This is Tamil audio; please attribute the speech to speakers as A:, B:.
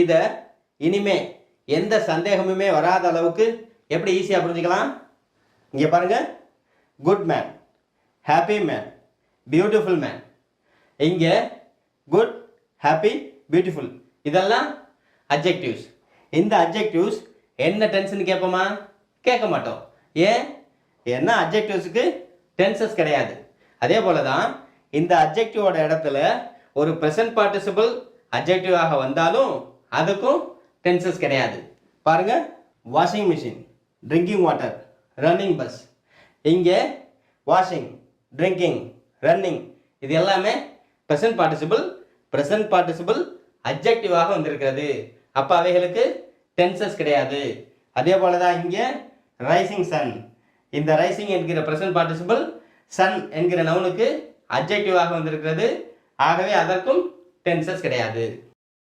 A: இதை இனிமே எந்த சந்தேகமுமே வராத அளவுக்கு எப்படி ஈஸியாக புரிஞ்சுக்கலாம்? இங்கே பாருங்க, good man, happy man, beautiful man. இங்கே குட், ஹாப்பி, பியூட்டிஃபுல் இதெல்லாம் அட்ஜெக்டிவ்ஸ். இந்த அட்ஜெக்டிவ்ஸ் என்ன டென்ஸ்னு கேட்போமா? கேட்க மாட்டோம். ஏன்னா அட்ஜெக்டிவ்ஸுக்கு டென்சஸ் கிடையாது. அதே போல தான் இந்த அட்ஜெக்டிவோட இடத்துல ஒரு ப்ரெசன்ட் பார்ட்டிசிபிள் அட்ஜெக்டிவாக வந்தாலும் அதுக்கும் டென்சஸ் கிடையாது. பாருங்க, washing machine, drinking water, running bus. இங்கே வாஷிங், ட்ரிங்கிங், ரன்னிங் இது எல்லாமே ப்ரெசன்ட் பார்ட்டிசிபிள் அட்ஜெக்டிவாக வந்திருக்கிறது. அப்போ அவைகளுக்கு டென்சஸ் கிடையாது. அதே போல தான் இங்கே ரைசிங் சன். இந்த ரைசிங் என்கிற ப்ரெசன்ட் பார்ட்டிசிபிள் சன் என்கிற நவுனுக்கு அட்ஜெக்டிவாக வந்திருக்கிறது. ஆகவே அதற்கும் டென்சஸ் கிடையாது.